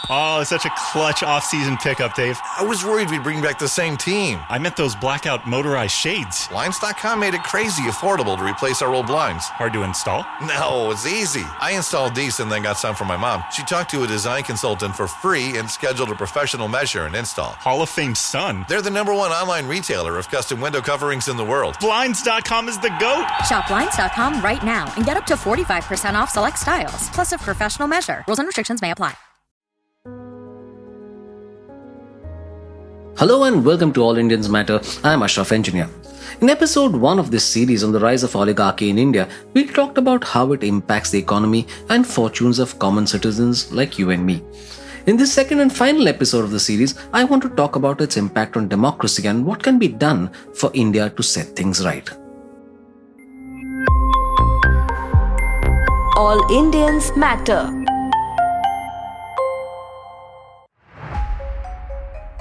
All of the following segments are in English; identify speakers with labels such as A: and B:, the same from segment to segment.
A: Oh, such a clutch off-season pickup, Dave.
B: I was worried we'd bring back the same team.
A: I meant those blackout motorized shades.
B: Blinds.com made it crazy affordable to replace our old blinds.
A: Hard to install?
B: No, it's easy. I installed these and then got some for my mom. She talked to a design consultant for free and scheduled a professional measure and install.
A: Hall of Fame son.
B: They're the #1 online retailer of custom window coverings in the world.
A: Blinds.com is the GOAT.
C: Shop Blinds.com right now and get up to 45% off select styles, plus a professional measure. Rules and restrictions may apply.
D: Hello and welcome to All Indians Matter. I am Ashraf Engineer. In episode 1 of this series on the rise of oligarchy in India, we talked about how it impacts the economy and fortunes of common citizens like you and me. In this second and final episode of the series, I want to talk about its impact on democracy and what can be done for India to set things right.
E: All Indians Matter.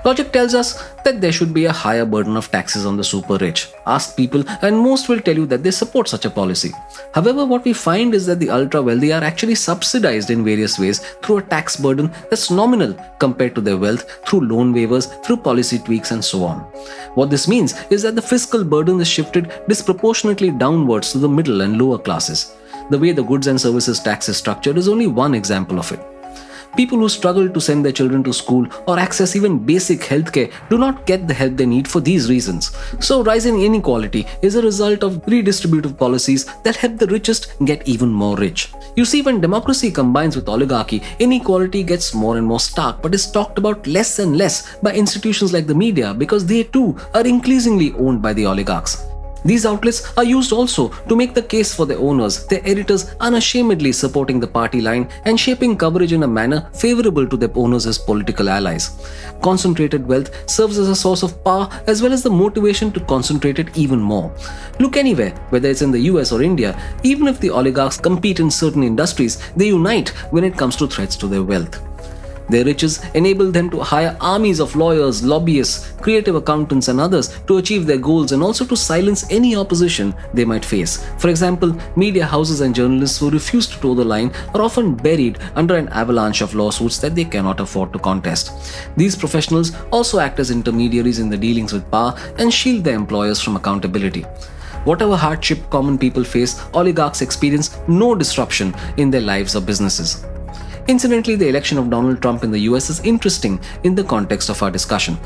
D: Logic tells us that there should be a higher burden of taxes on the super rich. Ask people and most will tell you that they support such a policy. However, what we find is that the ultra wealthy are actually subsidized in various ways through a tax burden that's nominal compared to their wealth, through loan waivers, through policy tweaks and so on. What this means is that the fiscal burden is shifted disproportionately downwards to the middle and lower classes. The way the goods and services tax is structured is only one example of it. People who struggle to send their children to school or access even basic healthcare do not get the help they need for these reasons. So rising inequality is a result of redistributive policies that help the richest get even more rich. You see, when democracy combines with oligarchy, inequality gets more and more stark, but is talked about less and less by institutions like the media because they too are increasingly owned by the oligarchs. These outlets are used also to make the case for their owners, their editors unashamedly supporting the party line and shaping coverage in a manner favorable to their owners as political allies. Concentrated wealth serves as a source of power as well as the motivation to concentrate it even more. Look anywhere, whether it's in the US or India, even if the oligarchs compete in certain industries, they unite when it comes to threats to their wealth. Their riches enable them to hire armies of lawyers, lobbyists, creative accountants and others to achieve their goals and also to silence any opposition they might face. For example, media houses and journalists who refuse to toe the line are often buried under an avalanche of lawsuits that they cannot afford to contest. These professionals also act as intermediaries in the dealings with power and shield their employers from accountability. Whatever hardship common people face, oligarchs experience no disruption in their lives or businesses. Incidentally, the election of Donald Trump in the US is interesting in the context of our discussion.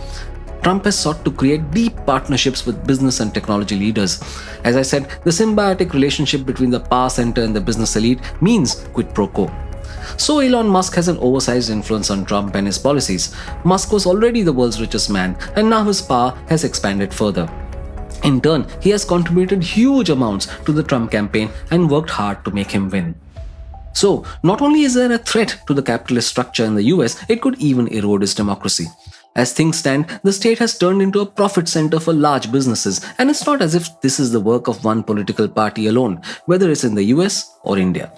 D: Trump has sought to create deep partnerships with business and technology leaders. As I said, the symbiotic relationship between the power center and the business elite means quid pro quo. So Elon Musk has an oversized influence on Trump and his policies. Musk was already the world's richest man, and now his power has expanded further. In turn, he has contributed huge amounts to the Trump campaign and worked hard to make him win. So, not only is there a threat to the capitalist structure in the US, it could even erode its democracy. As things stand, the state has turned into a profit center for large businesses, and it's not as if this is the work of one political party alone, whether it's in the US or India.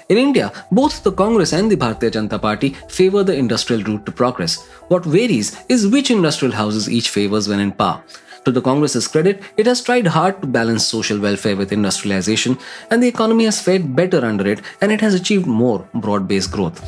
D: In India, both the Congress and the Bharatiya Janata Party favor the industrial route to progress. What varies is which industrial houses each favors when in power. To the Congress's credit, it has tried hard to balance social welfare with industrialization, and the economy has fared better under it, and it has achieved more broad-based growth.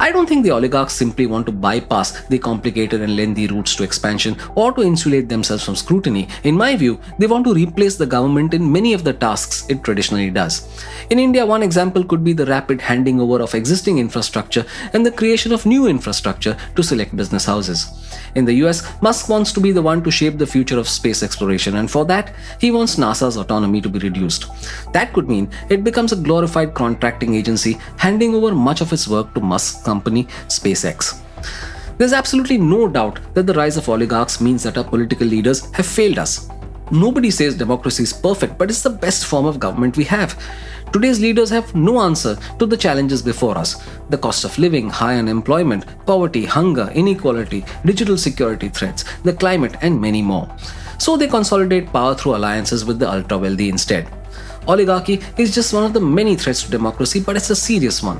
D: I don't think the oligarchs simply want to bypass the complicated and lengthy routes to expansion or to insulate themselves from scrutiny. In my view, they want to replace the government in many of the tasks it traditionally does. In India, one example could be the rapid handing over of existing infrastructure and the creation of new infrastructure to select business houses. In the US, Musk wants to be the one to shape the future of space exploration, and for that, he wants NASA's autonomy to be reduced. That could mean it becomes a glorified contracting agency, handing over much of its work to Musk's company, SpaceX. There's absolutely no doubt that the rise of oligarchs means that our political leaders have failed us. Nobody says democracy is perfect, but it's the best form of government we have. Today's leaders have no answer to the challenges before us: the cost of living, high unemployment, poverty, hunger, inequality, digital security threats, the climate, and many more. So they consolidate power through alliances with the ultra-wealthy instead. Oligarchy is just one of the many threats to democracy, but it's a serious one.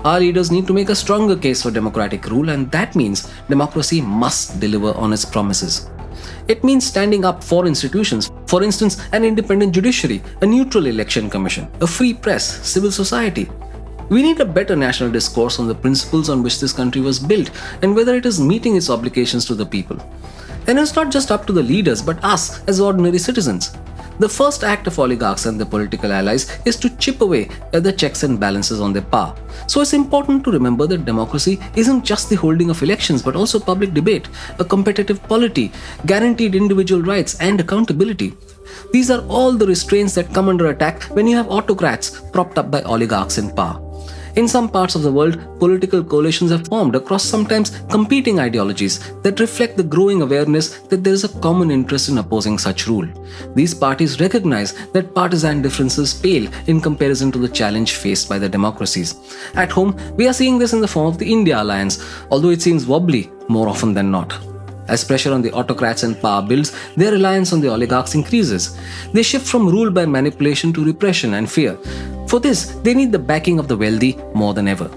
D: Our leaders need to make a stronger case for democratic rule, and that means democracy must deliver on its promises. It means standing up for institutions, for instance, an independent judiciary, a neutral election commission, a free press, civil society. We need a better national discourse on the principles on which this country was built and whether it is meeting its obligations to the people. And it's not just up to the leaders but us as ordinary citizens. The first act of oligarchs and their political allies is to chip away at the checks and balances on their power. So it's important to remember that democracy isn't just the holding of elections but also public debate, a competitive polity, guaranteed individual rights and accountability. These are all the restraints that come under attack when you have autocrats propped up by oligarchs in power. In some parts of the world, political coalitions have formed across sometimes competing ideologies that reflect the growing awareness that there is a common interest in opposing such rule. These parties recognize that partisan differences pale in comparison to the challenge faced by the democracies. At home, we are seeing this in the form of the India Alliance, although it seems wobbly more often than not. As pressure on the autocrats in power builds, their reliance on the oligarchs increases. They shift from rule by manipulation to repression and fear. For this, they need the backing of the wealthy more than ever.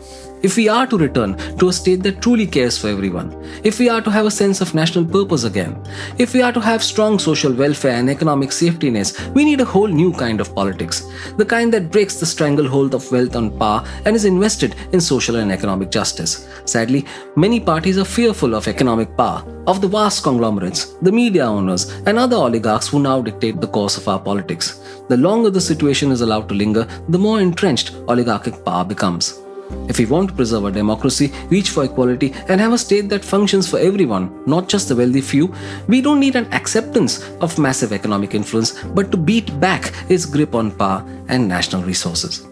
D: If we are to return to a state that truly cares for everyone, if we are to have a sense of national purpose again, if we are to have strong social welfare and economic safety nets, we need a whole new kind of politics. The kind that breaks the stranglehold of wealth on power and is invested in social and economic justice. Sadly, many parties are fearful of economic power, of the vast conglomerates, the media owners, and other oligarchs who now dictate the course of our politics. The longer the situation is allowed to linger, the more entrenched oligarchic power becomes. If we want to preserve our democracy, reach for equality, and have a state that functions for everyone, not just the wealthy few, we don't need an acceptance of massive economic influence, but to beat back its grip on power and national resources.